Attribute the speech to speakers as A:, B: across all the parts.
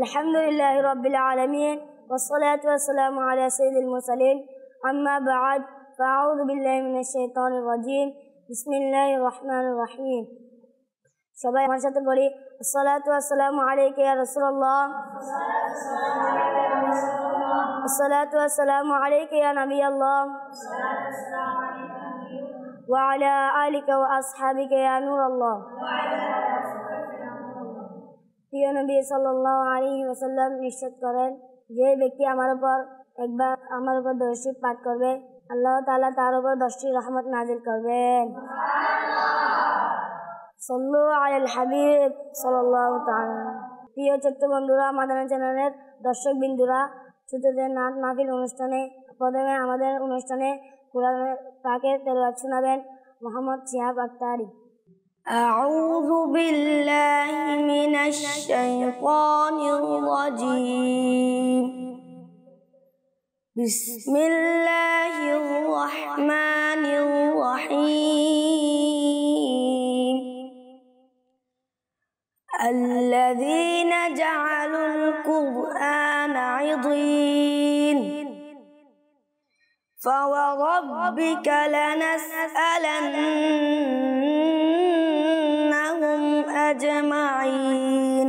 A: আলহামদুলিল্লাহি রাব্বিল আলামিন ওয়াসসালাতু ওয়াসসালামু আলা সাইয়্যিদিল মুরসালিন আম্মা বা'দ ফাআউযু বিল্লাহি মিনাশ শাইতানির রাজীম বিসমিল্লাহির রহমানির রহিম। সবাই আমার সাথে পড়ি, আসসালাতু ওয়াসসালামু আলাইকা ইয়া রাসূলুল্লাহ, আসসালাতু ওয়াসসালামু আলাইকা ইয়া নবিয়াল্লাহ ওয়া আলা আলিকা ওয়া আসহাবিকা ইয়া নূরাল্লাহ। প্রিয় নবী সাল্লাল্লাহু আলাইহি ওয়াসাল্লাম ইরশাদ করেন, যে ব্যক্তি আমার উপর দরুদ শরীফ পাঠ করবে, আল্লাহ তাআলা তার উপর 10টি রহমত নাযিল করবেন। সাল্লু আলাল হাবিব সাল্লাল্লাহু তাআলা। প্রিয় ছোট্ট বন্ধুরা, মাদানী চ্যানেলের দর্শক বিন্দুরা, ছোটদের নাত মাহফিল অনুষ্ঠানে প্রথমে আমাদের অনুষ্ঠানে কোরআন পাকের তেলাওয়াত শোনাবেন মোহাম্মদ শিহাব আখতারী। আউযু বিল্লাহি মিনাশ শাইতানির রাজীম। বিসমিল্লাহির রহমানির রহিম। الذين جعلوا القرآن عضين فوربك لنسألنهم أجمعين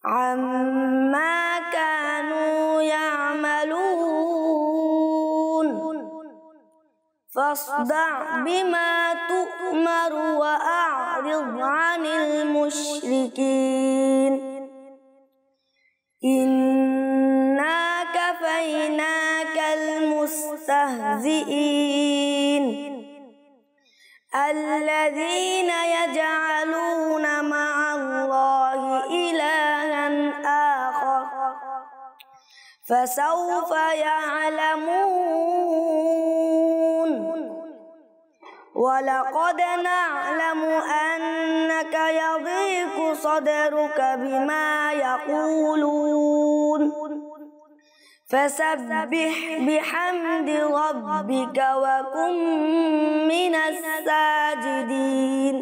A: عما كانوا يعملون فاصدع بما تؤمر وأعرض عن المشركين إنا كفيناك المستهزئين الذين يجعلون مع الله إلها آخر فسوف يعلمون ولقد نعلم أنك يضيق صدرك بما يقولون فسبح بحمد ربك وكن من الساجدين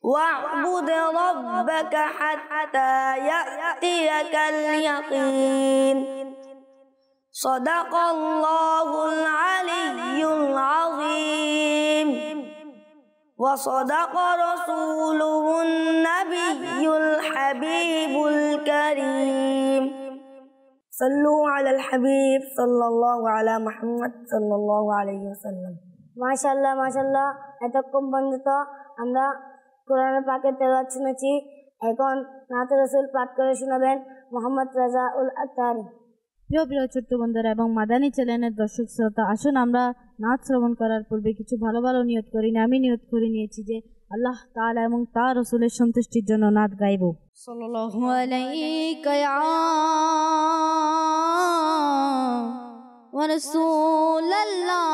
A: واعبد ربك حتى يأتيك اليقين صدق الله العلي العظيم وصدق رسوله النبي الحبيب الكريم صلوا على الحبيب صلى الله على محمد صلى الله عليه وسلم। মাশাআল্লাহ মাশাআল্লাহ, এতক্ষণ পর্যন্ত আমরা কোরআন পাকের তেলাওয়াত শুনেছি। এখন নাতে রাসূল পাঠ করে শোনাবেন মোহাম্মদ রাজাউল আখতারী।
B: প্রিয় ছোট্ট বন্ধুরা এবং মাদানী চ্যানেলের দর্শক শ্রোতা, আসুন আমরা নাচ শ্রবণ করার পূর্বে কিছু ভালো ভালো নিয়ত করি। আমি নিয়ত করে নিয়েছি যে আল্লাহ তাআলা এবং তার রাসূলের সন্তুষ্টির জন্য নাচ গাইব। সাল্লাল্লাহু আলাইকা ইয়া ওয়া রাসূলুল্লাহ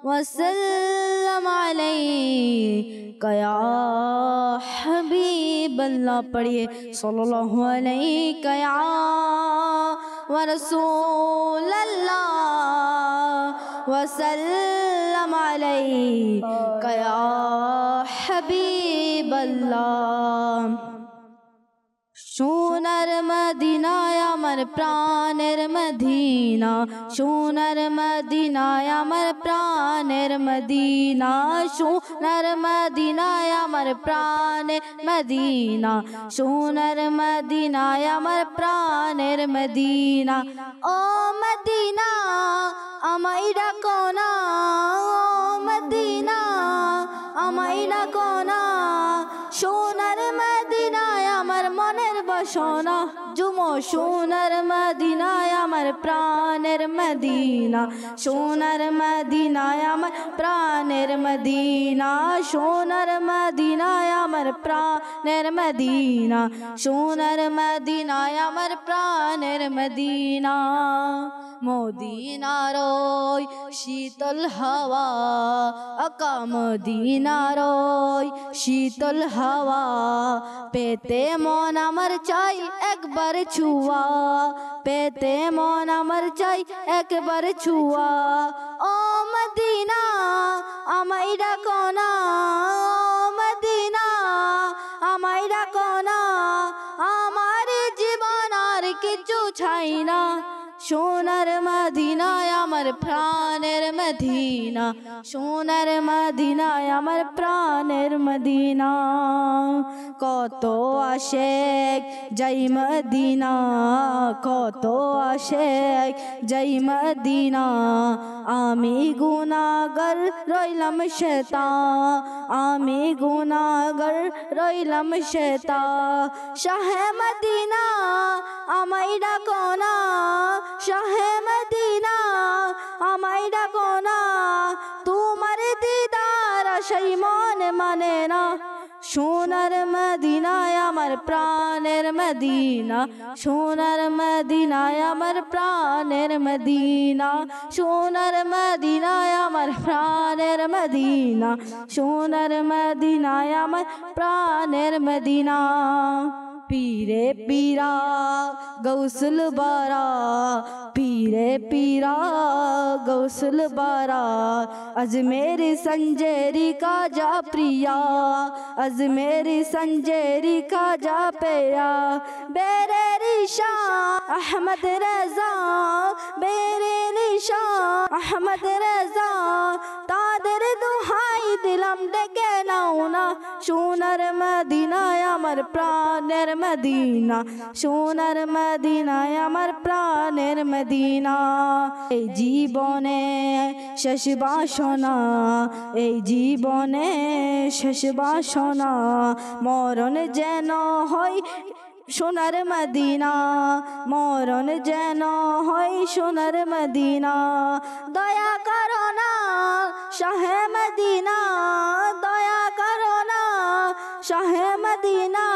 B: ওয়া সাল্লাম আলাইকা ইয়া হাবিবাল্লাহ। পড়িয়ে সাল্লাল্লাহু আলাইকা ইয়া ওয়া রাসূলুল্লাহ ওয়া সাল্লাম আলাইকা ইয়া হাবিবাল্লাহ। সোনার মদিনায় আমার প্রাণের মদিনা, সোনার মদিনায় আমার প্রাণের মদিনা, সোনার মদিনায় আমার প্রাণের মদিনা, সোনার মদিনায় আমার প্রাণের মদিনা। ও মদিনা আমায় ডাকো না, ও মদিনা আমায় ডাকো না, সোনার মদিনায় আমার মনের বাসনা জুমো, সোনার মদিনায় আমার প্রাণের মদিনা, সোনার মদিনায় আমার প্রাণের মদিনা, সোনার মদিনায় আমার প্রাণের মদিনা, সোনার মদিনায় আমার প্রাণের মদিনা। মদিনার ওই শীতল হাওয়া, আকা মদিনার ওই শীতল হাওয়া পেতে মন আমার চাই একবার ছুয়া, পেতে মন আমার চাই একবার ছুয়া। ও মদিনা আমায় ডাকো না, ও মদিনা আমায় ডাকো না, আমার জীবন আর কিছু চাই না। সোনার মদিনায় আমার প্রাণের মদিনা, সোনার মদিনায় আমার প্রাণের মদিনা। কত আশেক জয় মদিনা, কত আশেক জয় মদিনা। আমি গুনাহগার রইলাম শয়তান, আমি গুনাহগার রইলাম শয়তান। শাহে মদিনা আমায় ডাকো না, শাহে মদিনা আমায় ডাকো না। তোমার দিদার আশায় মন মানে না। সোনার মদিনায় আমার প্রাণের মদিনা, সোনার মদিনায় আমার প্রাণের মদিনা। সোনার মদিনায় আমার প্রাণের মদিনা, সোনার মদিনায় আমার প্রাণের মদিনা। পীরে পীরা গৌসুল বারা, পীরে পীরা গৌসুল বারা। अजमेरी संजेरी का जा प्रिया, अजमेरी संजेरी का जा पेया। बेरे रिशा अहमद रजा, बेरे रिशा अहमद रजा। तादर दुहाई दिलम डेके नाउना। সোনার মদিনায় আমার প্রাণের মদিনা, সোনার মদিনায় আমার প্রাণের মদিনা। এই জীবনে শেষ বাসনা, এই জীবনে শেষ বাসনা। মরণ যেন হয় সোনার মদিনা, মরণ যেন হয় সোনার মদিনা। দয়া করো না শাহে মদিনা, দয়া করো না শাহে মদিনা।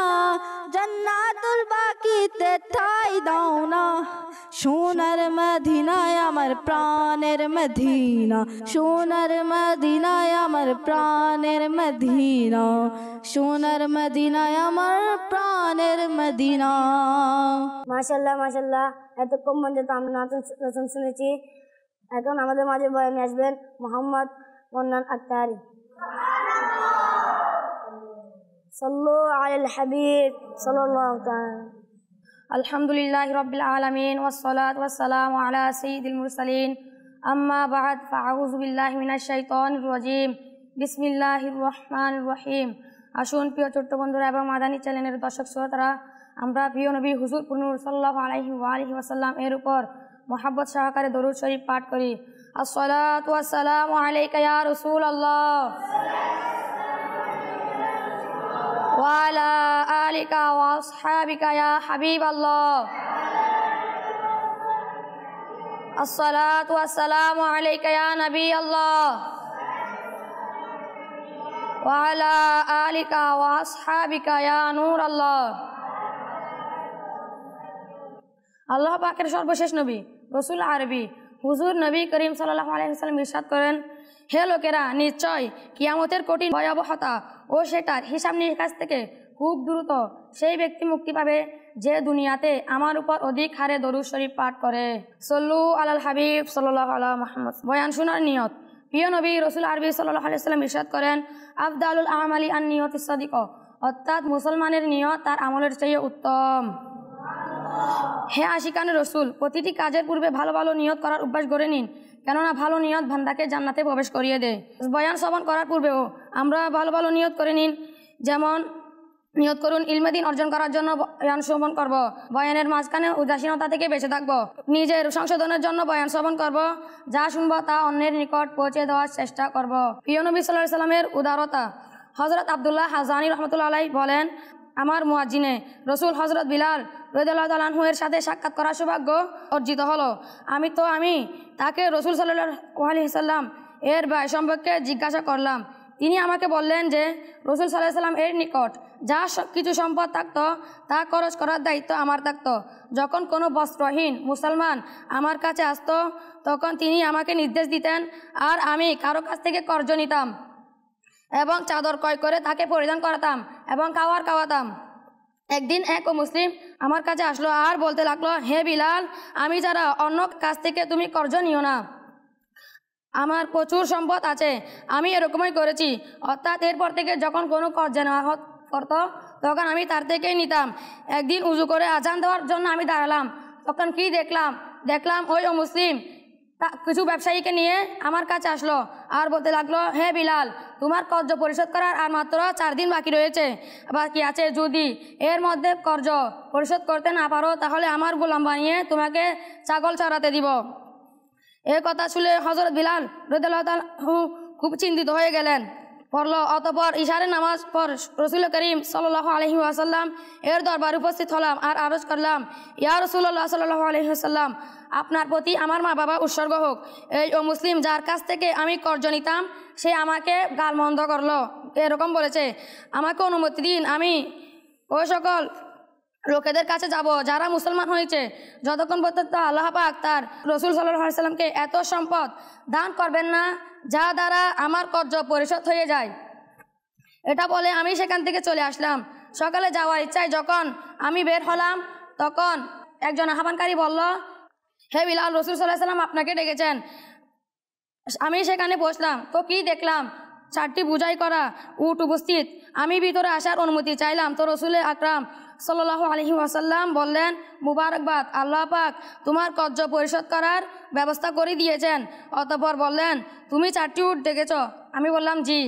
B: জান্নাতুল বাকিতে ঠাই দাও না। সোনার মদিনায় আমার প্রাণের মদিনা, সোনার মদিনায় আমার প্রাণের মদিনা, সোনার মদিনায় আমার প্রাণের মদিনা।
A: মাশাআল্লাহ মাশাআল্লাহ, এতক্ষণ পর্যন্ত আমরা নতুন শুনেছি। এখন আমাদের মাঝে বয়ানে আসবেন মোহাম্মদ মন্নান আক্তারি। সাল্লু আলাল হাবিব সাল্লাল্লাহু তাআলা। আলহামদুলিল্লাহি রাব্বিল আলামিন ওয়াসসালাতু ওয়াসসালামু আলা সাইয়্যিদিল মুরসালিন। আম্মা বা'দ, ফাআউযু বিল্লাহি মিনাশ শাইতানির রাজীম। বিসমিল্লাহির রহমানির রহিম। আসুন প্রিয় ছোট্ট বন্ধুরা এবং মাদানী চ্যানেলের দর্শক শ্রোতারা, আমরা প্রিয় নবী হুজুর নূর সাল্লাল্লাহু আলাইহি ওয়া আলিহি ওয়াসাল্লাম এর উপর মোহাব্বত সহকারে দরুদ শরীফ পাঠ করি। আসসালাতু ওয়াসসালামু আলাইকা ইয়া রাসূলুল্লাহ ওয়া আলা আলিকা ওয়া আসহাবিকা ইয়া হাবিবাল্লাহ। আসসালাতু ওয়াসসালামু আলাইকা ইয়া নবিয়াল্লাহ ওয়া আলা আলিকা ওয়া আসহাবিকা ইয়া নূরাল্লাহ। আল্লাহ পাকের সর্বশেষ নবী রসুল আরবি হুজুর নবী করিম সাল্লাল্লাহু আলাইহি ওয়াসাল্লাম ইরশাদ করেন, হে লোকেরা, নিশ্চয় কিয়ামতের কঠিন ভয়াবহতা ও সেটার হিসাব নিকাশ থেকে খুব দ্রুত সেই ব্যক্তি মুক্তি পাবে যে দুনিয়াতে আমার উপর অধিক হারে দরুদ শরীফ পাঠ করে। সল্লু আলাল হাবিব সাল্লাল্লাহু আলা মুহাম্মদ। বয়ান শোনার নিয়ত। প্রিয় নবী রসুল আরবি সাল্লাল্লাহু আলাইহি ওয়াসাল্লাম ইরশাদ করেন, আফদালুল আমালি আন নিয়তিস সাদিক, অর্থাৎ মুসলমানের নিয়ত তার আমলের চেয়ে উত্তম। হে আশিকানে রসুল, প্রতিটি কাজের পূর্বে ভালো ভালো নিয়ত করার অভ্যাস গড়ে নিন, কেননা ভালো নিয়ত বান্দাকে জান্নাতে প্রবেশ করিয়ে দেয়। বয়ান শ্রবণ করার পূর্বেও আমরা ভালো ভালো নিয়ত করে নিন। যেমন নিয়ত করুন ইলমে দ্বীন অর্জন করার জন্য বয়ান শ্রবণ করব, বয়ানের মাঝখানে উদাসীনতা থেকে বেঁচে থাকবো, নিজের সংশোধনের জন্য বয়ান শ্রবণ করব, যা শুনবো তা অন্যের নিকট পৌঁছে দেওয়ার চেষ্টা করব। প্রিয় নবী সাল্লাল্লাহু আলাইহি সাল্লামের উদারতা। হযরত আব্দুল্লাহ হাজানী রাহমাতুল্লাহ আলাইহি বলেন, আমার মুয়াজ্জিনে রসুল হযরত বিলাল রাদিয়াল্লাহু তাআলা আনহু এর সাথে সাক্ষাৎ করার সৌভাগ্য অর্জিত হলো। আমি তাকে রসুল সাল্লাল্লাহু আলাইহি সাল্লাম এর ব্যয় সম্পর্কে জিজ্ঞাসা করলাম। তিনি আমাকে বললেন যে রসুল সাল্লাল্লাহু আলাইহি সাল্লাম এর নিকট যা কিছু সম্পদ থাকতো তা খরচ করার দায়িত্ব আমার থাকতো। যখন কোনো বস্ত্রহীন মুসলমান আমার কাছে আসতো তখন তিনি আমাকে নির্দেশ দিতেন, আর আমি কারো কাছ থেকে কর্জ নিতাম এবং চাদর ক্রয় করে তাকে পরিধান করাতাম এবং খাওয়াতাম। একদিন এক মুসলিম আমার কাছে আসলো আর বলতে লাগলো, হে বিলাল, আমি যারা অন্য কাছ থেকে তুমি কর্জ নিও না, আমার প্রচুর সম্পদ আছে, আমি এরকমই করেছি। অর্থাৎ এরপর থেকে যখন কোনো কর্জ নেওয়া করতো
C: তখন আমি তার থেকেই নিতাম। একদিন উজু করে আজান দেওয়ার জন্য আমি দাঁড়ালাম, তখন কি দেখলাম ওই মুসলিম কিছু ব্যবসায়ীকে নিয়ে আমার কাছে আসলো আর বলতে লাগলো, হে বিলাল, তোমার কর্জ পরিশোধ করার আর মাত্র 4 দিন বাকি আছে। যদি এর মধ্যে কর্জ পরিশোধ করতে না পারো তাহলে আমার গোলাম বানিয়ে তোমাকে ছাগল চড়াতে দিব। এই কথা শুনে হযরত বিলাল রাদিয়াল্লাহু তাআলা খুব চিন্তিত হয়ে গেলেন। অতঃপর ইশারের নামাজ পর রাসূল করিম সাল্লাল্লাহু আলাইহি ওয়াসাল্লাম এর দরবারে উপস্থিত হলাম আর আরজ করলাম, ইয়া রাসূলুল্লাহ সাল্লাল্লাহু আলাইহি ওয়াসাল্লাম, আপনার প্রতি আমার মা বাবা উৎসর্গ হোক। এই মুসলিম যার কাছ থেকে আমি কর্জ নিতাম সে আমাকে গালমন্দ করলো, এরকম বলেছে। আমাকে অনুমতি দিন, আমি ওই সকল লোকেদের কাছে যাব যারা মুসলমান হয়েছে, যতক্ষণ পর্যন্ত আল্লাহ পাক তার রাসূল সাল্লাল্লাহু আলাইহি ওয়াসাল্লামকে এত সম্পদ দান করবেন না যা দ্বারা আমার কর্জ পরিশোধ হয়ে যায়। এটা বলে আমি সেখান থেকে চলে আসলাম। সকালে যাওয়ার ইচ্ছায় যখন আমি বের হলাম তখন একজন আহ্বানকারী বলল, হে বিলাল, রাসূল সাল্লাল্লাহু আলাইহি ওয়াসাল্লাম আপনাকে ডেকেছেন। আমি সেখানে বসলাম তো কি দেখলাম, 4টি বোঝাই করা উট উপস্থিত। আমি ভিতরে আসার অনুমতি চাইলাম তো রাসূল আকরাম সাল্লাল্লাহু আলাইহি ওয়াসাল্লাম বললেন, মুবারকবাদ, আল্লাহ পাক তোমার কর্জ পরিশোধ করার ব্যবস্থা করে দিয়েছেন। অতঃপর বললেন, তুমি 4টি উট দেখেছ? আমি বললাম জি।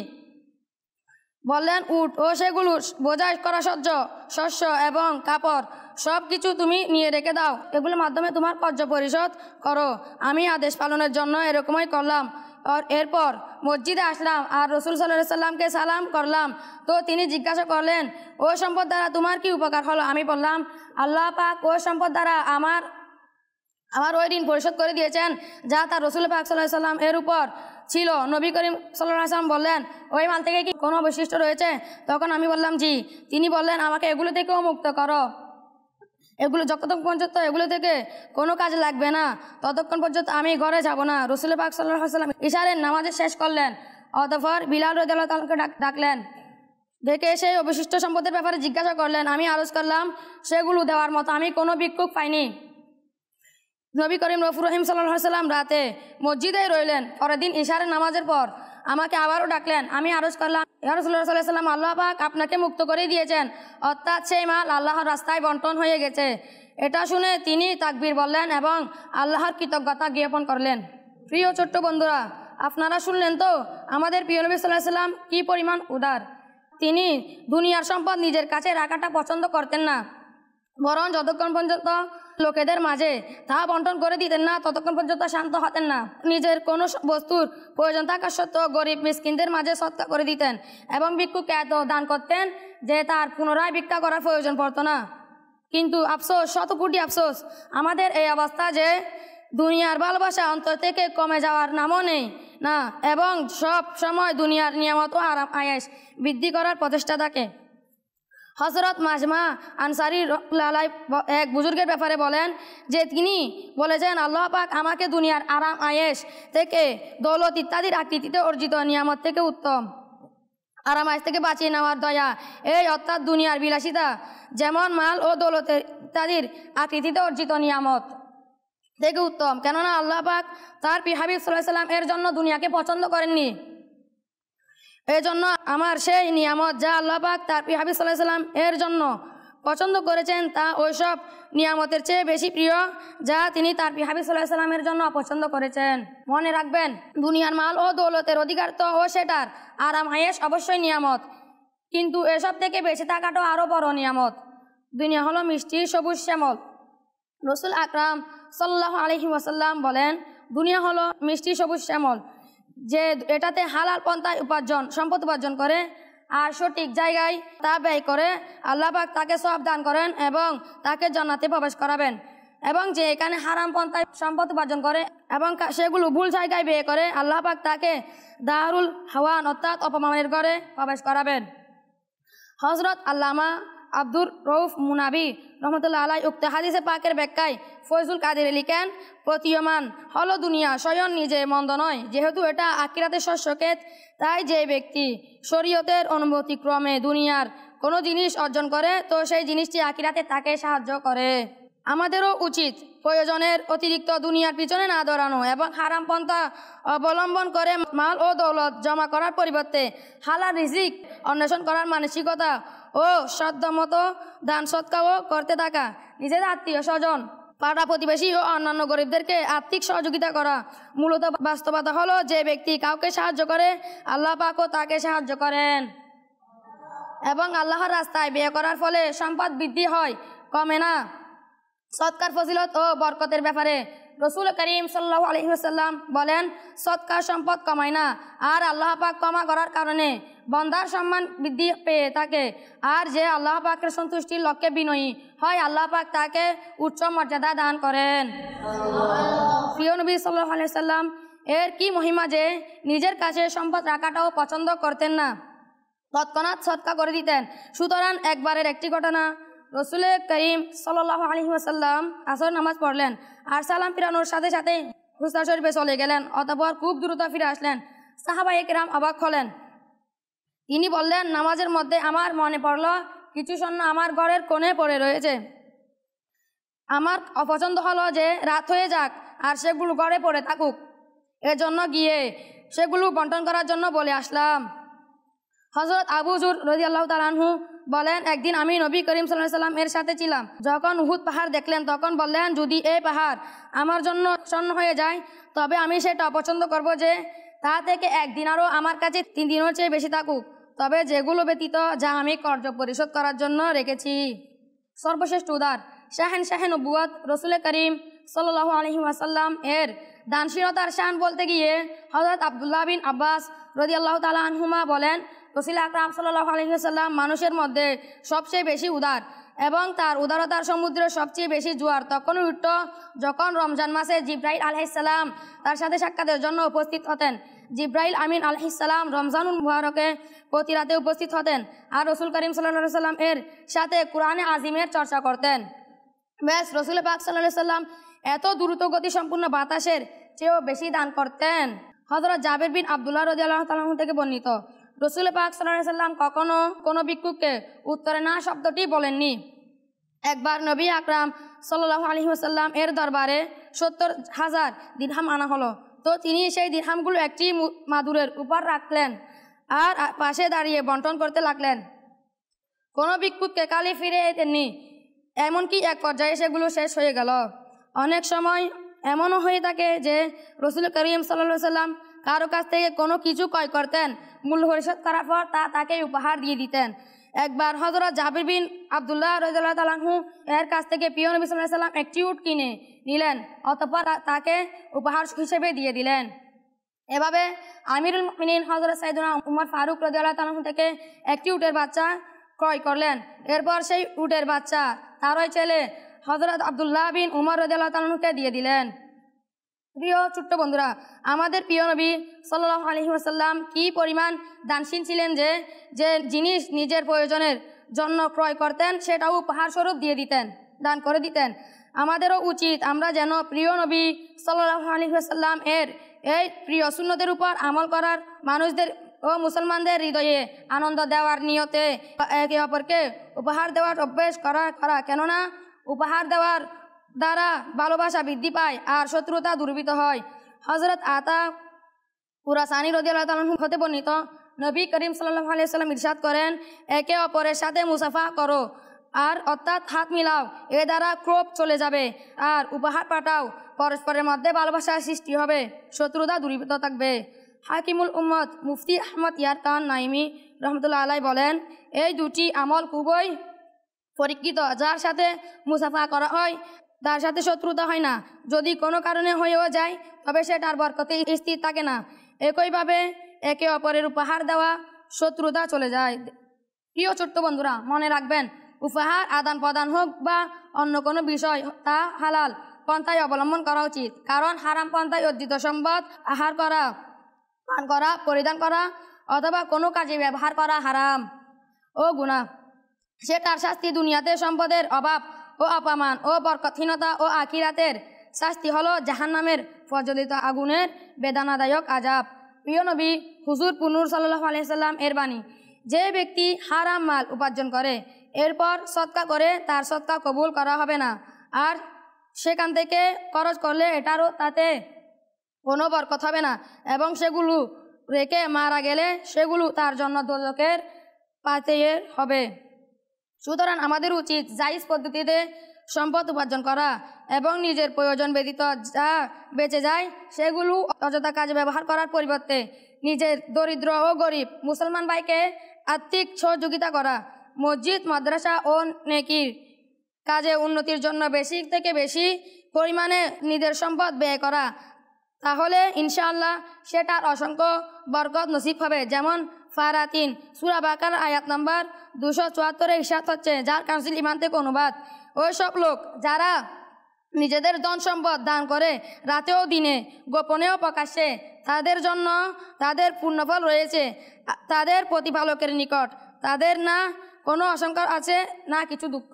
C: বললেন, উট ও সেগুলো বোঝাই করা শস্য এবং কাপড় সব কিছু তুমি নিয়ে রেখে দাও, এগুলোর মাধ্যমে তোমার কর্জ পরিশোধ করো। আমি আদেশ পালনের জন্য এরকমই করলাম। আর এরপর মসজিদে আসলাম আর রাসূল সাল্লাল্লাহু আলাইহি ওয়াসাল্লামকে সালাম করলাম। তো তিনি জিজ্ঞাসা করলেন, ওই সম্পদ দ্বারা তোমার কি উপকার হলো? আমি বললাম, আল্লাহ পাক ওই সম্পদ দ্বারা আমার ওই ঋণ পরিশোধ করে দিয়েছেন যা তার রাসূল পাক সাল্লাল্লাহু আলাইহি ওয়াসাল্লাম এর উপর ছিল। নবী করিম সাল্লাল্লাহু আলাইহি ওয়াসাল্লাম বললেন, ওই মাল থেকে কি কোনো অবশিষ্ট রয়েছে? তখন আমি বললাম জি। তিনি বললেন, আমাকে এগুলো থেকেও মুক্ত করো। এগুলো যতক্ষণ পর্যন্ত এগুলো থেকে কোনো কাজে লাগবে না ততক্ষণ পর্যন্ত আমি ঘরে যাব না। রাসূল পাক সাল্লাল্লাহু আলাইহি ওয়াসাল্লাম ইশারের নামাজ শেষ করলেন। অতঃপর বিলাল রাদিয়াল্লাহু তাআলাকে ডাকলেন, ডেকে সেই অবশিষ্ট সম্পদের ব্যাপারে জিজ্ঞাসা করলেন। আমি আরজ করলাম, সেগুলো দেওয়ার মতো আমি কোনো ভিক্ষুক পাইনি। নবী করিম রহিম সাল্লাল্লাহু আলাইহি ওয়াসাল্লাম রাতে মসজিদেই রইলেন। পরের দিন ইশারের নামাজের পর আমাকে আবারও ডাকলেন। আমি আরজ করলাম, ইয়া রাসূলুল্লাহ সাল্লাল্লাহু আলাইহি ওয়াসাল্লাম, আল্লাহ পাক আপনাকে মুক্ত করে দিয়েছেন, অর্থাৎ সেই মাল আল্লাহর রাস্তায় বন্টন হয়ে গেছে। এটা শুনে তিনি তাকবীর বললেন এবং আল্লাহর কৃতজ্ঞতা জ্ঞাপন করলেন। প্রিয় ছোট্ট বন্ধুরা, আপনারা শুনলেন তো আমাদের প্রিয় নবী সাল্লাল্লাহু আলাইহি ওয়াসাল্লাম কি পরিমাণ উদার। তিনি দুনিয়ার সম্পদ নিজের কাছে রাখাটা পছন্দ করতেন না, বরং যতক্ষণ পর্যন্ত লোকেদের মাঝে তা বন্টন করে দিতেন না ততক্ষণ পর্যন্ত শান্ত হতেন না। নিজের কোনো বস্তুর প্রয়োজন থাকা সত্ত্বেও গরিব মিসকিনদের মাঝে সৎকার করে দিতেন এবং ভিক্ষুককে এত দান করতেন যে তার পুনরায় ভিক্ষা করার প্রয়োজন পড়তো না। কিন্তু আফসোস, শত কোটি আফসোস, আমাদের এই অবস্থা যে দুনিয়ার ভালোবাসা অন্তর থেকে কমে যাওয়ার নামও নেই না এবং সব সময় দুনিয়ার নিয়ামত ও আরাম আয়েশ বৃদ্ধি করার প্রচেষ্টা থাকে। হযরত মাজমা আনসারী এক বুজুর্গের ব্যাপারে বলেন যে তিনি বলেছেন, আল্লাহ পাক আমাকে দুনিয়ার আরাম আয়েশ থেকে দৌলত ইত্যাদির আকৃতিতে অর্জিত নিয়ামত থেকে উত্তম আরাম আয়েশ থেকে বাঁচিয়ে নেওয়ার দয়া, এই অর্থাৎ দুনিয়ার বিলাসিতা যেমন মাল ও দৌলতের ইত্যাদির আকৃতিতে অর্জিত নিয়ামত থেকে উত্তম। কেননা আল্লাহ পাক তার প্রিয় হাবিব সাল্লাল্লাহু আলাইহি ওয়াসাল্লাম এর জন্য দুনিয়াকে পছন্দ করেননি। এই জন্য আমার সেই নিয়ামত যা আল্লাহ পাক তার প্রিয় হাবিব সাল্লাল্লাহু আলাইহি ওয়াসাল্লাম এর জন্য পছন্দ করেছেন তা ওইসব নিয়ামতের চেয়ে বেশি প্রিয় যা তিনি তার প্রিয় হাবিব সাল্লাল্লাহু আলাইহি ওয়াসাল্লামের জন্য অপছন্দ করেছেন। মনে রাখবেন, দুনিয়ার মাল ও দৌলতের অধিকার তো ও সেটার আরাম আয়েশ অবশ্যই নিয়ামত, কিন্তু এসব থেকে বেঁচে থাকাটাও আরও বড় নিয়ামত। দুনিয়া হলো মিষ্টি সবুজ শ্যামল। রাসূল আকরাম সাল্লাল্লাহু আলাইহি ওয়াসাল্লাম বলেন, দুনিয়া হলো মিষ্টি সবুজ শ্যামল, যে এটাতে হালাল পন্থায় সম্পদ উপার্জন করে আর সঠিক জায়গায় তা ব্যয় করে আল্লাহ পাক তাকে সওয়াব দান করেন এবং তাকে জান্নাতে প্রবেশ করাবেন। এবং যে এখানে হারাম পন্থায় সম্পদ উপার্জন করে এবং সেগুলো ভুল জায়গায় ব্যয় করে আল্লাহ পাক তাকে দারুল হাওয়ান অর্থাৎ অপমানের ঘরে প্রবেশ করাবেন। হযরত আল্লামা আব্দুর রউফ মুনাবি রহমতুল্লাহ আলাইহি উক্ত হাদিসে পাকের ব্যাখ্যায় ফয়জুল কাদের লিখেন, প্রতীয়মান হলো দুনিয়া স্বয়ং নিজে মন্দ নয়, যেহেতু এটা আখিরাতের শস্যক্ষেত, তাই যে ব্যক্তি শরীয়তের অনুমতিক্রমে দুনিয়ার কোনো জিনিস অর্জন করে তো সেই জিনিসটি আখিরাতে তাকে সাহায্য করে। আমাদেরও উচিত প্রয়োজনের অতিরিক্ত দুনিয়ার পিছনে না দৌড়ানো এবং হারাম পন্থা অবলম্বন করে মাল ও দৌলত জমা করার পরিবর্তে হালাল রিজিক অন্বেষণ করার মানসিকতা ও সাধ্যমতো দান সৎকারও করতে থাকা, নিজের আত্মীয় স্বজন, পাড়া প্রতিবেশী ও অন্যান্য গরিবদেরকে আর্থিক সহযোগিতা করা। মূলত বাস্তবতা হলো যে ব্যক্তি কাউকে সাহায্য করে আল্লাহ পাকও তাকে সাহায্য করেন এবং আল্লাহর রাস্তায় ব্যয় করার ফলে সম্পদ বৃদ্ধি হয়, কমে না। সৎকার ফজিলত ও বরকতের ব্যাপারে রসুল করিম সাল্লাল্লাহু আলাইহি ওয়াসাল্লাম বলেন, সৎকার সম্পদ কমায় না, আর আল্লাহ পাক ক্ষমা করার কারণে বন্দার সম্মান বৃদ্ধি পেয়ে থাকে। আর যে আল্লাহ পাকের সন্তুষ্টির লক্ষ্যে বিনয়ী হয়, আল্লাহ পাক তাকে উচ্চ মর্যাদা দান করেন। প্রিয় নবী সাল্লাল্লাহু আলাইহি ওয়াসাল্লাম এর কি মহিমা যে নিজের কাছে সম্পদ রাখাটাও পছন্দ করতেন না, তৎক্ষণাৎ সৎকার করে দিতেন। সুতরাং একবারের একটি ঘটনা, রসুল করিম সাল্লাল্লাহু আলাইহি ওয়াসাল্লাম আসর নামাজ পড়লেন আর সালাম ফিরানোর সাথে সাথে হুজরা শরীফে চলে গেলেন। অতঃপর খুব দ্রুত ফিরে আসলেন। সাহাবায়ে কেরাম অবাক হলেন। তিনি বললেন, নামাজের মধ্যে আমার মনে পড়ল কিছু স্বর্ণ আমার ঘরের কোণে পড়ে রয়েছে। আমার অপছন্দ হলো যে রাত হয়ে যাক আর সেগুলো ঘরে পড়ে থাকুক, এজন্য গিয়ে সেগুলো বন্টন করার জন্য বলে আসলাম। হযরত আবু যুর রাদিয়াল্লাহু তাআলা আনহু বলেন, একদিন আমি নবী করিম সাল্লাল্লাহু আলাইহি ওয়াসাল্লাম এর সাথে ছিলাম। যখন উহুদ পাহাড় দেখলেন তখন বললেন, যদি এই পাহাড় আমার জন্য স্বর্ণ হয়ে যায় তবে আমি সেটা অপছন্দ করব যে তা থেকে এক দিনারও আমার কাছে 3 দিনের চেয়ে বেশি থাকুক, তবে যেগুলো ব্যতীত যা আমি কর্জ পরিশোধ করার জন্য রেখেছি। সর্বশ্রেষ্ঠ উদার শাহেন নবুয়ত রসুল করিম সাল্লাল্লাহু আলাইহি ওয়াসাল্লাম এর দানশীলতার শান বলতে গিয়ে হযরত আব্দুল্লাহ বিন আব্বাস রাদিয়াল্লাহু তাআলা আনহুমা বলেন, রাসূল আকরাম সাল্লাল্লাহু আলাইহি ওয়াসাল্লাম মানুষের মধ্যে সবচেয়ে বেশি উদার এবং তার উদারতার সমুদ্রে সবচেয়ে বেশি জোয়ার তখনই উঠত যখন রমজান মাসে জিব্রাইল আলাইহিস সালাম তার সাথে সাক্ষাতের জন্য উপস্থিত হতেন। জিব্রাইল আমিন আলাইহিস সালাম রমজানুল মুবারকে প্রতি রাতে উপস্থিত হতেন আর রসুল করিম সাল্লাল্লাহু আলাইহি ওয়াসাল্লাম এর সাথে কুরআনে আজিমের চর্চা করতেন। ব্যাস, রসুল পাক সাল্লাল্লাহু আলাইহি ওয়াসাল্লাম এত দ্রুত গতি সম্পূর্ণ বাতাসের চেয়েও বেশি দান করতেন। হযরত জাবের বিন আব্দুল্লাহ রাদিয়াল্লাহু তাআলা আনহু থেকে বর্ণিত, রসুল পাক সাল্লাল্লাহু আলাইহি ওয়াসাল্লাম কখনো কোনো ভিক্ষুককে উত্তরে না শব্দটি বলেননি। একবার নবী আকরাম সাল্লাল্লাহু আলাইহি ওয়াসাল্লাম এর দরবারে 70,000 দিরহাম আনা হলো। তো তিনি সেই দিরহামগুলো একটি মাদুরের উপর রাখলেন আর পাশে দাঁড়িয়ে বন্টন করতে লাগলেন। কোনো ভিক্ষুককে কালি ফিরে দেননি, এমনকি এক পর্যায়ে সেগুলো শেষ হয়ে গেল। অনেক সময় এমনও হয়ে থাকে যে রসুল করিম সাল্লাল্লাহু আলাইহি ওয়াসাল্লাম কারো কাছ থেকে কোনো কিছু ক্রয় করতেন, মূল্য পরিশোধ করার পর তা তাকে উপহার দিয়ে দিতেন। একবার হযরত জাবির বিন আব্দুল্লাহ রাদিয়াল্লাহু তাআলা আনহু এর কাছ থেকে প্রিয় নবী সাল্লাল্লাহু আলাইহি ওয়াসাল্লাম একটি উট কিনে নিলেন, অতঃপর তাকে উপহার হিসেবে দিয়ে দিলেন। এভাবে আমিরুল মুমিনিন হযরত সাইয়েদনা উমর ফারুক রাদিয়াল্লাহু তাআলা আনহু থেকে একটি উটের বাচ্চা ক্রয় করলেন। এরপর সেই উটের বাচ্চা তারই ছেলে হযরত আব্দুল্লাহ বিন উমর রাদিয়াল্লাহু তাআলা আনহুকে দিয়ে দিলেন। প্রিয় ছোট্ট বন্ধুরা, আমাদের প্রিয় নবী সাল্লাল্লাহু আলাইহি ওয়াসাল্লাম কি পরিমাণ দানশীল ছিলেন যে জিনিস নিজের প্রয়োজনের জন্য ক্রয় করতেন সেটাও উপহার স্বরূপ দিয়ে দিতেন, দান করে দিতেন। আমাদেরও উচিত আমরা যেন প্রিয় নবী সাল্লাল্লাহু আলাইহি ওয়াসাল্লাম এর এই প্রিয় সুন্নতের উপর আমল করার মানুষদের ও মুসলমানদের হৃদয়ে আনন্দ দেওয়ার নিয়তে একে অপরকে উপহার দেওয়ার অভ্যেস করা কেননা উপহার দেওয়ার দ্বারা ভালোবাসা বৃদ্ধি পায় আর শত্রুতা দূরীভূত হয়। হযরত আতা কুরাসানি রাদিয়াল্লাহু তাআলা আনহু হতে বর্ণিত, নবী করিম সাল্লাল্লাহু আলাইহি ওয়াসাল্লাম ইরশাদ করেন, একে অপরের সাথে মুসাফা করো আর অর্থাৎ হাত মিলাও, এ দ্বারা ক্রোধ চলে যাবে আর উপহার পাঠাও, পরস্পরের মধ্যে ভালোবাসার সৃষ্টি হবে, শত্রুতা দূরীভূত থাকবে। হাকিমুল উম্মত মুফতি আহমদ ইয়ার খান নাইমি রহমতুল্লাহ আলাইহি বলেন, এই দুটি আমল খুবই পরীক্ষিত, যার সাথে মুসাফা করা হয় তার সাথে শত্রুতা হয় না, যদি কোনো কারণে হয়েও যায় তবে সেটার বরকতে স্থির থাকে না। একইভাবে একে অপরের উপহার দেওয়া শত্রুতা চলে যায়। প্রিয় ছোট্ট বন্ধুরা, মনে রাখবেন, উপহার আদান প্রদান হোক বা অন্য কোনো বিষয় তা হালাল পন্থায় অবলম্বন করা উচিত, কারণ হারাম পন্থায় অর্জিত সম্পদ আহার করা, পান করা, পরিধান করা অথবা কোনো কাজে ব্যবহার করা হারাম ও গুনাহ। সেটার শাস্তি দুনিয়াতে সম্পদের অভাব ও অপমান ও বরকতহীনতা ও আখিরাতের শাস্তি হলো জাহান্নামের প্রজ্বলিত আগুনের বেদনাদায়ক আযাব। প্রিয় নবী হুজুর পুনুর সাল্লাল্লাহু আলাইহি ওয়াসাল্লাম এর বাণী, যে ব্যক্তি হারাম মাল উপার্জন করে এরপর সদকা করে তার সদকা কবুল করা হবে না আর সেখান থেকে খরচ করলে এটারও তাতে কোনো বরকত হবে না, এবং সেগুলো রেখে মারা গেলে সেগুলো তার জন্য দোজখের পাতে হবে। সুতরাং আমাদের উচিত জায়েজ পদ্ধতিতে সম্পদ উপার্জন করা এবং নিজের প্রয়োজন ব্যতীত যা বেঁচে যায় সেগুলো অযথা কাজে ব্যবহার করার পরিবর্তে নিজের দরিদ্র ও গরিব মুসলমান ভাইকে আর্থিক সহযোগিতা করা, মসজিদ মাদ্রাসা ও নেকির কাজে উন্নতির জন্য বেশি থেকে বেশি পরিমাণে নিজের সম্পদ ব্যয় করা, তাহলে ইনশাআল্লাহ সেটার অসংখ্য বরকত নসিব হবে। যেমন ফারা 3 সূরা বাকারা আয়াত নাম্বার 274 ইরশাদ হচ্ছে, যার কাউন্সিল ইমান থেকে অনুবাদ, ওই সব লোক যারা নিজেদের ধন সম্পদ দান করে রাতেও দিনে গোপনেও প্রকাশ্যে, তাদের জন্য তাদের পূর্ণফল রয়েছে তাদের প্রতিপালকের নিকট, তাদের না কোনো আশঙ্কা আছে না কিছু দুঃখ।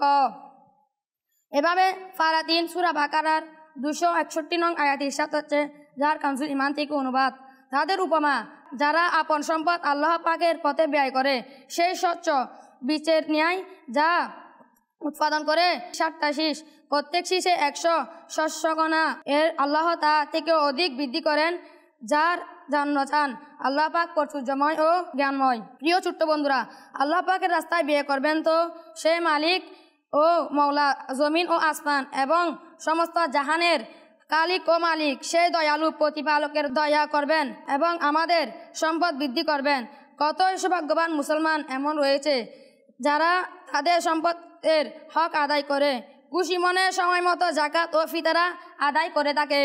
C: এভাবে ফারা 3 সূরা বাকারার 261 নং আয়াত ইরশাদ হচ্ছে, যার কাউন্সিল ইমান থেকে অনুবাদ, তাদের উপমা যারা আপন সম্পদ আল্লাহ পাকের পথে ব্যয় করে সেই স্বচ্ছ বীজের ন্যায়, যা উৎপাদন করে 60টা শীষ, প্রত্যেক শীষে 100 শস্যকণা, এর আল্লাহ তা থেকে অধিক বৃদ্ধি করেন যার জন্য চান। আল্লাহ পাক প্রাচুর্যময় ও জ্ঞানময়। প্রিয় ছোট্ট বন্ধুরা, আল্লাহ পাকের রাস্তায় ব্যয় করবেন তো সে মালিক ও মৌলা জমিন ও আসমান এবং সমস্ত জাহানের কালিক ও মালিক, সেই দয়ালু প্রতিপালকের দয়া করবেন এবং আমাদের সম্পদ বৃদ্ধি করবেন। কত সৌভাগ্যবান মুসলমান এমন রয়েছে যারা তাদের সম্পদের হক আদায় করে খুশি মনে সময় মতো জাকাত ও ফিতরা আদায় করে থাকে।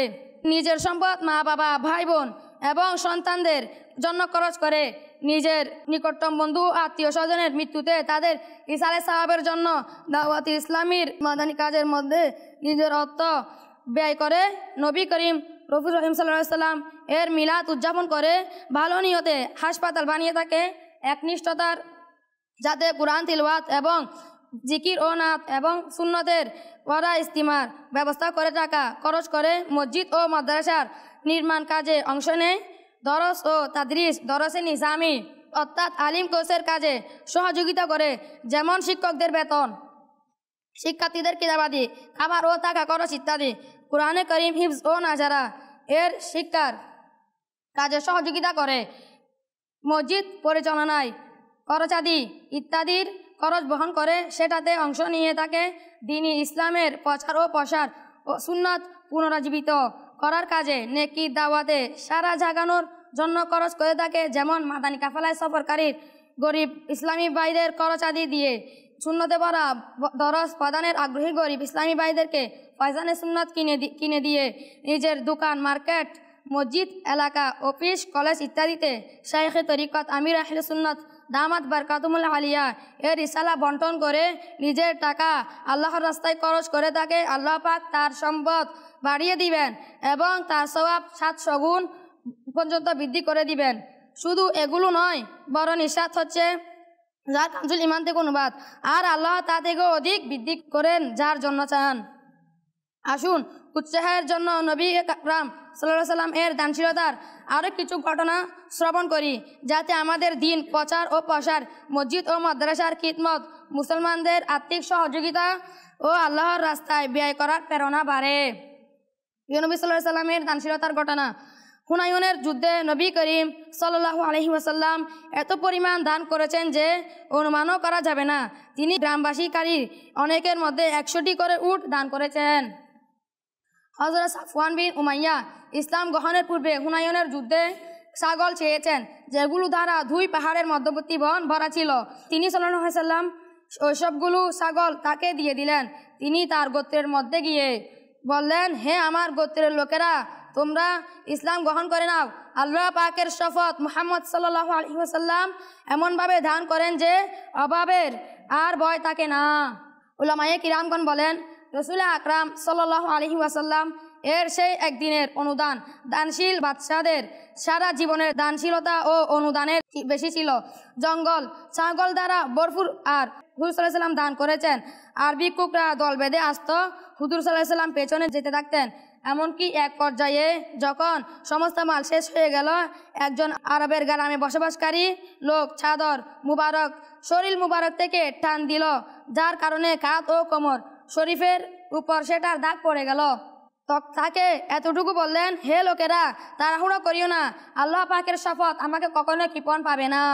C: নিজের সম্পদ মা বাবা ভাই বোন এবং সন্তানদের জন্য খরচ করে, নিজের নিকটতম বন্ধু আত্মীয় স্বজনের মৃত্যুতে তাদের ইসালে সাহাবের জন্য দাওয়াতি ইসলামীর মাদানী কাজের মধ্যে নিজের অর্থ ব্যয় করে। নবী করিম রফুর রহিম সাল্লাল্লাহু আলাইহি সাল্লাম এর মিলাদ উদযাপন করে ভালো নিয়তে হাসপাতাল বানিয়ে থাকে একনিষ্ঠতার, যাতে কোরআন তিলাওয়াত এবং জিকির ও নাত এবং সুন্নতের পড়া ইস্তিমার ব্যবস্থা করে টাকা খরচ করে মসজিদ ও মাদ্রাসার নির্মাণ কাজে অংশ নেয়। দরস ও তাদরিস, দরসে নিজামি অর্থাৎ আলিম কোর্সের কাজে সহযোগিতা করে, যেমন শিক্ষকদের বেতন, শিক্ষার্থীদের কিতাবাদি, খাবার ও টাকা খরচ ইত্যাদি। কোরআনে করিম হিফজ ও নাজারা এর শিক্ষার কাজে সহযোগিতা করে, মসজিদ পরিচালনায় খরচাদি ইত্যাদির খরচ বহন করে, সেটাতে অংশ নিয়ে থাকে। দ্বীন ইসলামের প্রচার ও প্রসার ও সুন্নাত পুনরুজ্জীবিত করার কাজে নেকি দাওয়াতে সারা জাগানোর জন্য খরচ করে থাকে, যেমন মাদানী কাফেলায় সফরকারীর গরিব ইসলামী ভাইদের খরচাদি দিয়ে সুন্নতে পড়া দরস প্রদানের আগ্রহী গরিব ইসলামী ভাইদেরকে ফয়জানে সুন্নাত কিনে দিয়ে নিজের দোকান, মার্কেট, মসজিদ এলাকা, অফিস, কলেজ ইত্যাদিতে শাইখে তরিকত আমির আহলে সুন্নাত দামাত বারকাতুমুল আলিয়া এর রিসালা বন্টন করে নিজের টাকা আল্লাহর রাস্তায় খরচ করে থাকে। আল্লাহ পাক তার সম্পদ বাড়িয়ে দিবেন এবং তার সওয়াব 700 গুণ পর্যন্ত বৃদ্ধি করে দিবেন। শুধু এগুলো নয়, বরং ইরশাদ হচ্ছে, যার কাউন্সিল ইমান থেকে অনুবাদ, আর আল্লাহ তা থেকেও অধিক বৃদ্ধি করেন যার জন্য চান। আসুন উৎসাহের জন্য নবী আকরাম সাল্লাল্লাহু আলাইহি সাল্লাম এর দানশীলতার আরও কিছু ঘটনা শ্রবণ করি, যাতে আমাদের দ্বীন প্রচার ও প্রসার, মসজিদ ও মাদ্রাসার খিদমত, মুসলমানদের আর্থিক সহযোগিতা ও আল্লাহর রাস্তায় ব্যয় করার প্রেরণা বাড়ে। নবী সাল্লাল্লাহু আলাইহি সাল্লামের দানশীলতার ঘটনা। হুনায়ুনের যুদ্ধে নবী করিম সাল্লাল্লাহু আলাইহি ওয়াসাল্লাম এত পরিমাণ দান করেছেন যে অনুমানও করা যাবে না। তিনি গ্রামবাসীকারী অনেকের মধ্যে 100টি করে উট দান করেছেন। হযরত সাফওয়ান বিন উমাইয়া ইসলাম গ্রহণের পূর্বে হুনায়ুনের যুদ্ধে ছাগল চেয়েছেন, যেগুলো দ্বারা 2 পাহাড়ের মধ্যবর্তী বন ভরা ছিল। তিনি সাল্লাল্লাহু আলাইহি ওয়াসাল্লাম ওইসবগুলো ছাগল তাকে দিয়ে দিলেন। তিনি তার গোত্রের মধ্যে গিয়ে বললেন, হে আমার গোত্রের লোকেরা, তোমরা ইসলাম গ্রহণ করে নাও। আল্লাহ পাকের শপথ, মুহাম্মদ সাল্লাল্লাহু আলাইহি ওয়াসাল্লাম এমনভাবে দান করেন যে অভাবের আর ভয় থাকে না। উলামায়ে কিরামগণ বলেন, রাসূল আকরাম সাল্লাল্লাহু আলাইহি ওয়াসাল্লাম এর সেই একদিনের অনুদান দানশীল বাদশাদের সারা জীবনের দানশীলতা ও অনুদানের বেশি ছিল। জঙ্গল ছাগল দ্বারা ভরপুর আর হুজুর সাল্লাল্লাহু আলাইহি ওয়াসাল্লাম দান করেছেন। আর ভিক্ষুকরা দল বেঁধে আসত, হুজুর সাল্লাল্লাহু আলাইহি ওয়াসাল্লাম পেছনে যেতে থাকতেন। এমনকি এক পর্যায়ে যখন সমস্ত মাল শেষ হয়ে গেল, একজন আরবের গ্রামে বসবাসকারী লোক চাদর মুবারক শরীর মুবারক থেকে টান দিল, যার কারণে কাঁধ ও কোমর শরীফের উপর সেটার দাগ পড়ে গেল। তাকে এতটুকু বললেন, হে লোকেরা, তাড়াহুড়ো করিও না, আল্লাহ পাকের শপথ, আমাকে কখনো কৃপণ পাবে না।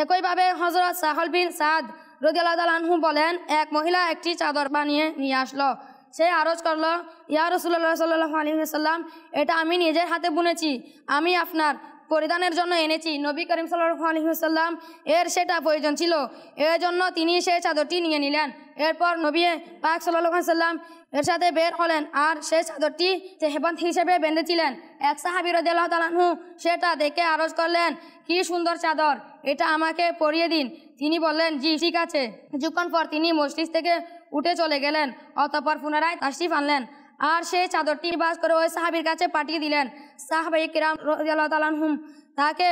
C: একইভাবে হযরত সাহল বিন সাদ রাদিয়াল্লাহু তাআলা আনহু বলেন, এক মহিলা একটি চাদর বানিয়ে নিয়ে আসলো। সে আরজ করলো, ইয়া রাসূলুল্লাহ সাল্লাল্লাহু আলাইহি ওয়াসাল্লাম, এটা আমি নিজের হাতে বুনেছি, আমি আপনার পরিধানের জন্য এনেছি। নবী করিম সাল্লাল্লাহু আলাইহি ওয়াসাল্লাম এর সেটা প্রয়োজন ছিল, এর জন্য তিনি সেই চাদরটি নিয়ে নিলেন। এরপর নবী পাক সাল্লাল্লাহু আলাইহি ওয়াসাল্লাম এর সাথে বের হলেন, আর সেই চাদরটি তেহবান হিসেবে বেঁধেছিলেন। এক সাহাবী রাদিয়াল্লাহু তাআলা আনহু সেটা দেখে আরজ করলেন, কি সুন্দর চাদর, এটা আমাকে পরিয়ে দিন। তিনি বললেন, জি ঠিক আছে। কিছুক্ষণ পর তিনি মজলিস থেকে উঠে চলে গেলেন। অতঃপর পুনরায় তাশরিফ আনলেন আর সেই চাদরটি বাস করে ওই সাহাবীর কাছে পাঠিয়ে দিলেন। সাহাবায়ে কিরাম রাদিয়াল্লাহু তাআলা আনহুম তাকে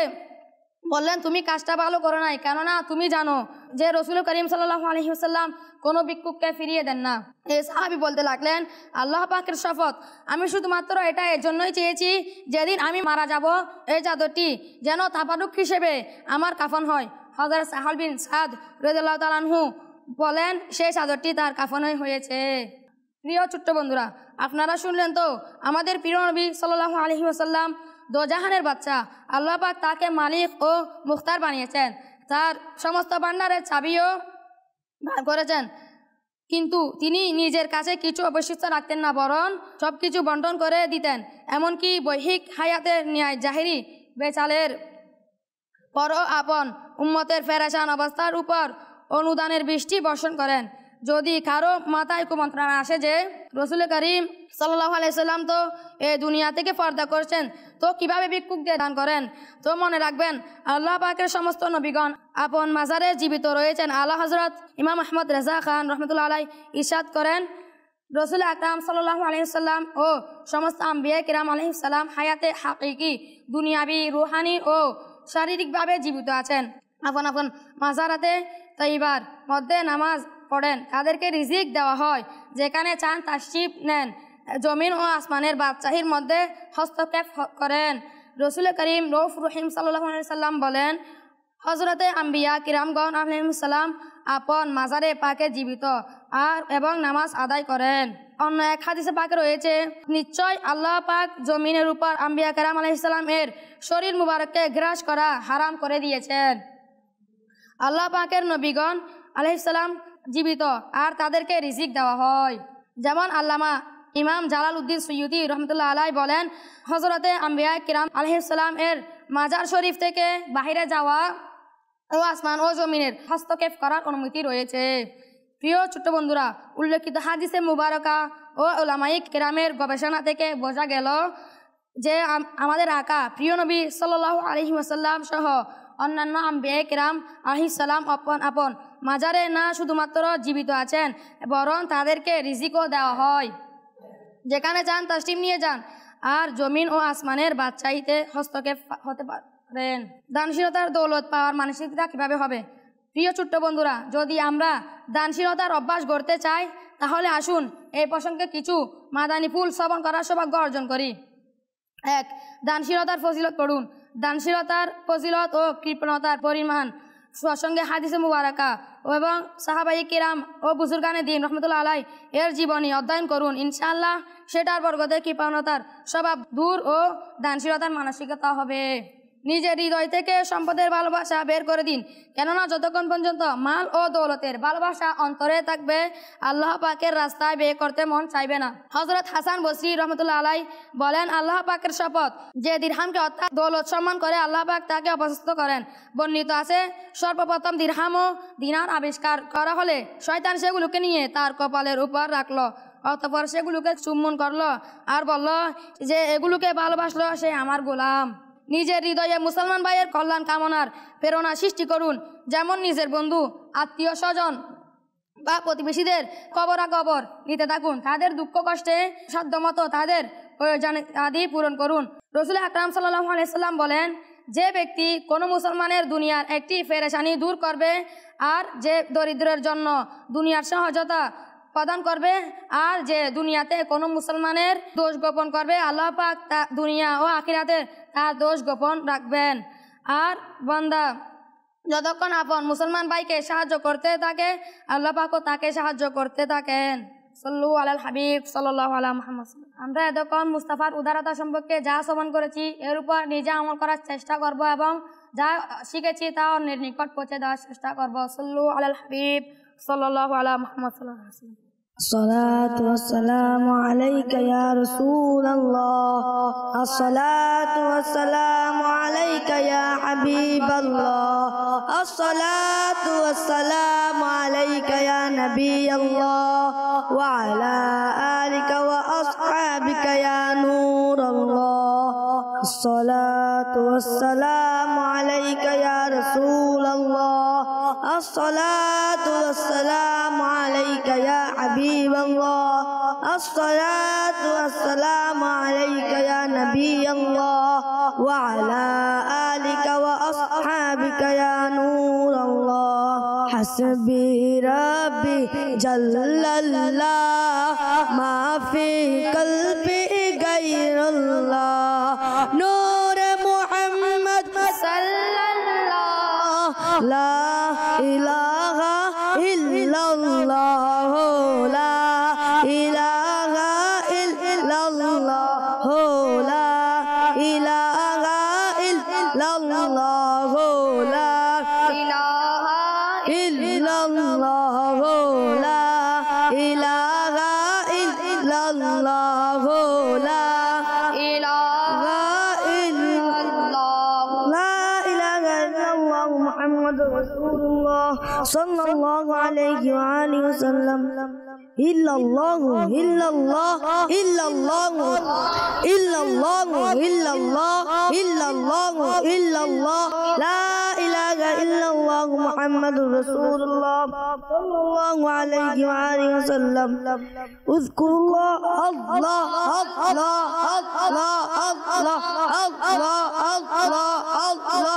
C: বললেন, তুমি কাজটা ভালো করো নাই, কেননা তুমি জানো যে রাসূল করিম সাল্লাল্লাহু আলাইহি ওয়াসাল্লাম কোনো ভিক্ষুককে ফিরিয়ে দেন না। এই সাহাবী বলতে লাগলেন, আল্লাহ পাকের শপথ, আমি শুধুমাত্র এটা এর জন্যই চেয়েছি, যেদিন আমি মারা যাব এই চাদরটি যেন তাবারুক হিসেবে আমার কাফন হয়। হযরত সাহল বিন সাদ রাদিয়াল্লাহু তাআলা আনহু বলেন, সেই চাদরটি তার কাফনই হয়েছে। প্রিয় ছোট্ট বন্ধুরা, আপনারা শুনলেন তো, আমাদের প্রিয় নবী সাল্লাল্লাহু আলাইহি ওয়াসাল্লাম দোজাহানের বাচ্চা, আল্লাহ পাক তাকে মালিক ও মুখতার বানিয়েছেন, তার সমস্ত ভান্ডারের চাবিও ভাগ করেছেন। কিন্তু তিনি নিজের কাছে কিছু অবশিষ্ট রাখতেন না, বরং সব কিছু বন্টন করে দিতেন। এমনকি বৈহিক হায়াতের ন্যায় জাহিরি বেচালের পরও আপন উম্মতের ফেরেশান অবস্থার উপর অনুদানের বৃষ্টি বর্ষণ করেন। যদি কারো মাথায় কুমন্ত্রণা আসে যে রাসূল করিম সাল্লাল্লাহু আলাইহি সাল্লাম তো এই দুনিয়া থেকে পর্দা করছেন, তো কিভাবে ভিক্ষুকদের দান করেন, তো মনে রাখবেন, আল্লাহ পাকের সমস্ত নবীগণ আপন মাজারে জীবিত রয়েছেন। আলা হযরত ইমাম আহমদ রেজা খান রহমতুল্লাহ আলাইহি ইরশাদ করেন, রাসূল আকরাম সাল্লাল্লাহু আলাইহি সাল্লাম ও সমস্ত আম্বিয়া কিরাম আলাইহিস সালাম হায়াতে হাকিকি, দুনিয়াবি, রুহানি ও শারীরিকভাবে জীবিত আছেন। আপন আপন মাজারাতে তৈবার মধ্যে নামাজ পড়েন, তাদেরকে রিজিক দেওয়া হয়, যেখানে চান তাশরিফ নেন, জমিন ও আসমানের বাদশাহীর মধ্যে হস্তক্ষেপ করেন। রাসূল করিম রউফ রহিম সাল্লাল্লাহু আলাইহি সাল্লাম বলেন, হযরতে আম্বিয়া কিরামগণ আলাইহিস সালাম আপন মাজারে পাকে জীবিত এবং নামাজ আদায় করেন। অন্য এক হাদিসে পাকে রয়েছে, নিশ্চয় আল্লাহ পাক জমিনের উপর আম্বিয়া কিরাম আলাইহিস সালাম এর শরীর মুবারককে গ্রাস করা হারাম করে দিয়েছেন। আল্লাহ পাকের নবীগণ আলাইহিস সালাম জীবিত আর তাদেরকে রিজিক দেওয়া হয়। যেমন আল্লামা ইমাম জালাল উদ্দিন সুয়ুতি রহমতুল্লাহ আলাই বলেন, হযরতে আম্বিয়া কিরাম আলাইহিস সালাম এর মাজার শরীফ থেকে বাহিরে যাওয়া ও আসমান ও জমিনের হস্তক্ষেপ করার অনুমতি রয়েছে। প্রিয় ছোট্ট বন্ধুরা, উল্লেখিত হাদিসে মুবারকা ও উলামায়ে কিরামের গবেষণা থেকে বোঝা গেল যে আমাদের আকা প্রিয় নবী সাল্লাল্লাহু আলাইহি ওয়াসাল্লাম সহ অন্যান্য আম্বিয়া কিরাম আলাইহিস সালাম আপন আপন মাজারে না শুধুমাত্র জীবিত আছেন, বরং তাদেরকে রিজিকও দেওয়া হয়, যেখানে যান তাশরিফ নিয়ে যান, আর জমিন ও আসমানের বাদশাহীতে হস্তক্ষেপ হতে পারেন। দানশীলতার দৌলত পাওয়ার মানসিকতা কীভাবে হবে? প্রিয় ছোট্ট বন্ধুরা, যদি আমরা দানশীলতার অভ্যাস গড়তে চাই, তাহলে আসুন এই প্রসঙ্গে কিছু মাদানী ফুল শ্রবণ করার সৌভাগ্য অর্জন করি। 1. দানশীলতার ফজিলত পড়ুন। দানশীলতার ফজিলত ও কৃপণতার পরিমাণ প্রসঙ্গে হাদিসে মুবারাকা এবং সাহাবায়ে কিরাম ও বুজুর্গানে দিন রহমতুল্লাহ আলাই এর জীবনী অধ্যয়ন করুন। ইনশাআল্লাহ সেটার বরকতে কৃপণতার স্বভাব দূর ও দানশীলতার মানসিকতা হবে। নিজের হৃদয় থেকে সম্পদের ভালোবাসা বের করে দিন, কেননা যতক্ষণ পর্যন্ত মাল ও দৌলতের ভালোবাসা অন্তরে থাকবে, আল্লাহ পাকের রাস্তায় ব্যয় করতে মন চাইবে না। হযরত হাসান বসরি রহমতুল্লাহ আলাই বলেন, আল্লাহ পাকের শপথ, যে দিরহামকে অর্থাৎ দৌলত সম্মান করে, আল্লাহ পাক তাকে অপছন্দ করেন। বর্ণিত আছে, সর্বপ্রথম দিরহাম ও দিনার আবিষ্কার করা হলে শয়তান সেগুলোকে নিয়ে তার কপালের উপর রাখলো, অতঃপর সেগুলোকে চুম্বন করলো আর বলল যে এগুলোকে ভালোবাসলো সে আমার গোলাম। নিজের হৃদয়ে মুসলমান ভাইয়ের কল্যাণ কামনার প্রেরণা সৃষ্টি করুন, যেমন নিজের বন্ধু, আত্মীয় স্বজন বা প্রতিবেশীদের খবরাখবর নিতে থাকুন, তাদের দুঃখ কষ্টে সাধ্যমতো তাদের প্রয়োজন আদি পূরণ করুন। রাসূল আকরাম সাল্লাল্লাহু আলাইহি সাল্লাম বলেন, যে ব্যক্তি কোনো মুসলমানের দুনিয়ার একটি পেরেশানি দূর করবে আর যে দরিদ্রের জন্য দুনিয়ার সহজতা প্রদান করবে আর যে দুনিয়াতে কোনো মুসলমানের দোষ গোপন করবে, আল্লাহ পাক তা দুনিয়া ও আখিরাতে তার দোষ গোপন রাখবেন। আর বান্দা যতক্ষণ আপন মুসলমান ভাইকে সাহায্য করতে থাকে, আল্লাহ পাকও তাকে সাহায্য করতে থাকেন। সাল্লু আলাল হাবিব সাল্লাল্লাহু আলা মুহাম্মদ। আমরা এতক্ষণ মুস্তাফার উদারতা সম্পর্কে যা শ্রবণ করেছি এর উপর নিজে আমল করার চেষ্টা করব এবং যা শিখেছি তা অন্যের নিকট পৌঁছে দেওয়ার চেষ্টা করব। সাল্লু আলাল হাবিব সাল্লাল্লাহু আলা মুহাম্মদ সাল্লাল্লাহু আলাইহি ওয়াসাল্লাম।
A: الصلاة والسلام عليك يا رسول الله، الصلاة والسلام عليك يا حبيب الله، الصلاة والسلام عليك يا نبي الله، وعلى آلك وأصحابك يا نور الله، الصلاة والسلام عليك يا رسول الله، الصلاة والسلام عليك يا حبيب الله، الصلاة والسلام عليك يا نبي الله، وعلى آلك وأصحابك يا نور الله. حسبي ربي جل الله ما في قلبي غير الله، نور محمد صلى الله لا إله إلا الله، لا إله إلا الله، لا إله إلا الله، لا إله إلا الله، لا إله إلا الله، لا إله إلا الله، لا إله إلا الله محمد رسول الله صلى الله عليه وآله وسلم. إلا الله إلا الله إلا الله إلا الله إلا الله إلا الله إلا الله، لا إله إلا الله محمد رسول الله صلى الله عليه وآله وسلم. اذكر الله الله الله الله الله الله الله الله الله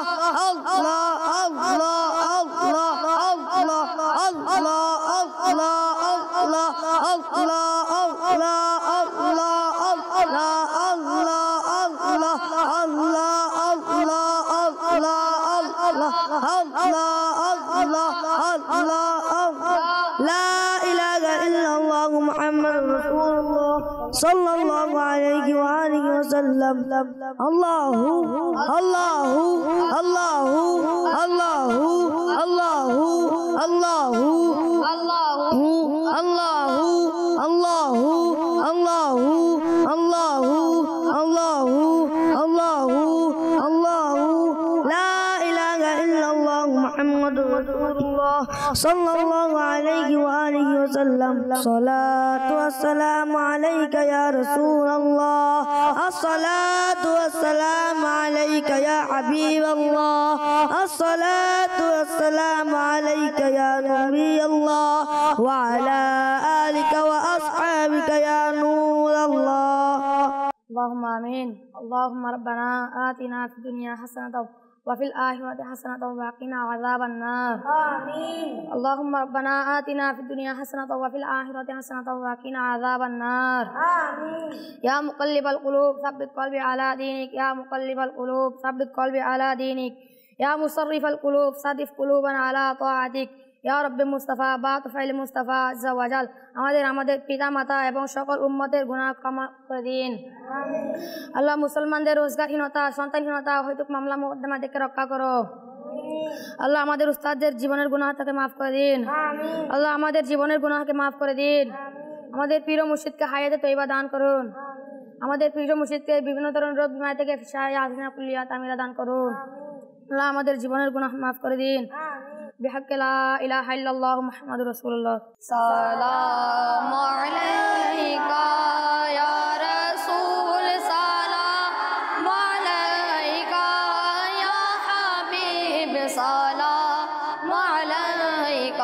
A: لا إله إلا الله محمد رسول الله صلى الله عليه وآله وسلم. الله الله الله الله الله الله الله الله الله الله الله الله الله الله، لا إله إلا الله محمد رسول الله صلى الله عليه وآله وسلم. الصلاة والسلام عليك يا رسول الله، الصلاة والسلام عليك يا حبيب الله، الصلاة والسلام عليك يا نبي الله، وعلى آلك وأصحابك يا نور الله.
C: اللهم آمين. اللهم ربنا آتنا في الدنيا حسنة وفي الآخرة حسنة وقنا عذاب النار.
A: آمين.
C: اللهم ربنا آتنا في الدنيا حسنة وفي الآخرة حسنة وقنا عذاب النار.
A: آمين.
C: يا مقلب القلوب ثبت قلبي على دينك، يا مقلب القلوب ثبت قلبي على دينك، يا مصرف القلوب صرف قلوبنا على طاعتك. ইয়া রব্বে মুস্তাফা বা তুফাইল মুস্তাফা আজ্জা ওয়াজাল আমাদের পিতা মাতা এবং সকল উম্মতের গুনাহ ক্ষমা করে দিন। আল্লাহ মুসলমানদের রোজগারহীনতা সন্তানহীনতা হয়তুক মামলা মোকদ্দমা থেকে রক্ষা করো। আল্লাহ আমাদের উস্তাদদের জীবনের গুনাহ থেকে মাফ করে দিন। আল্লাহ আমাদের জীবনের গুনাহকে মাফ করে দিন। আমাদের প্রিয় মুর্শিদকে হায়াতে তৈবা দান করুন। আমাদের প্রিয় মুর্শিদকে বিভিন্ন ধরনের রোগ বিমারি থেকে শায়া আজিনা কুল্লিয়া তামিলা দান করুন। আল্লাহ আমাদের জীবনের গুনাহ মাফ করে দিন। بحق لا إله إلا الله محمد رسول الله. سلام عليك يا رسول، سلام عليك يا حبيب، سلام عليك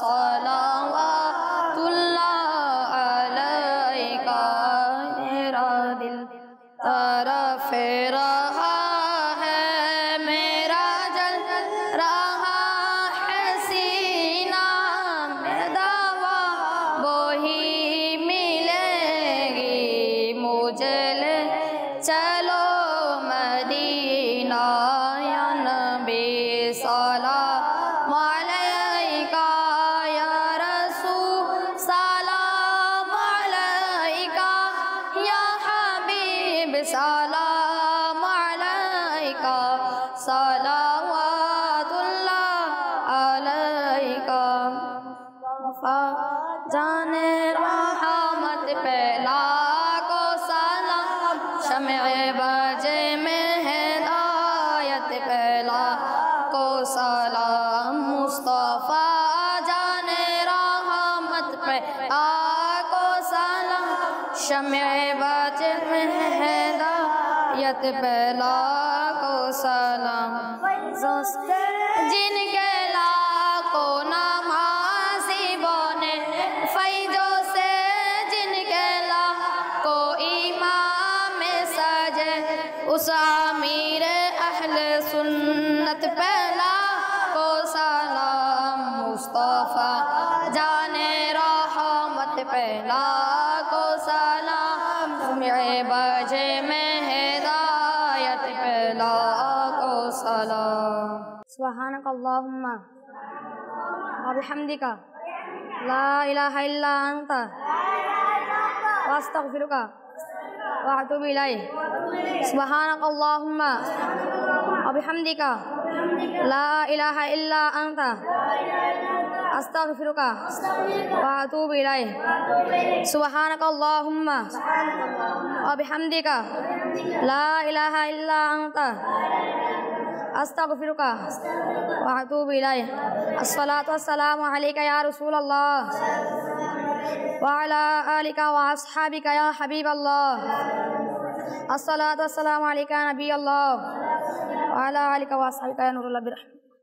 C: صلوات الله عليك. मेरा दिल तरफ रहा है, मेरा जल रहा जाने रहमत पे लाखों सलाम शम्ए बजे में हिदायत पे लाखों सलाम मुस्तफ़ा जाने रहमत पे लाखों सलाम शम्ए बजे में हिदायत पे लाखों सलाम जिनके लाखों नमाज़ी बोने फैज़ों से जिनके लाखों इमाम सजे उस अमीर अहले सुन्नत पे लाखों सलाम मुस्तफ़ा जाने रहमत पे लाखों सलाम शम्ए बजे में हिदायत पे लाखों सलाम सुब्हानक अल्लाहुम्मा व बिहम्दिका ला इलाहा इल्ला अंता व अस्तगफिरुका व अतूबु इलैक सुब्हानक अल्लाहुम्मा व बिहम्दिका ला इलाहा इल्ला अंता अस्तगफिरुका व अतूबु इलैक सुब्हानक अल्लाहुम्मा व बिहम्दिका ला इलाहा इल्ला अंता अस्तगफिरुका व अतूबु इलैक अस्सलातु वस्सलामु अलैका या रसूल अल्लाह व अला आलिका व अस्हाबिका या हबीब अल्लाह अस्सलातु वस्सलामु अलैका नबी अल्लाह व अला आलिका व अस्हाबिका या नूरुल्लाह बिरहमतिक।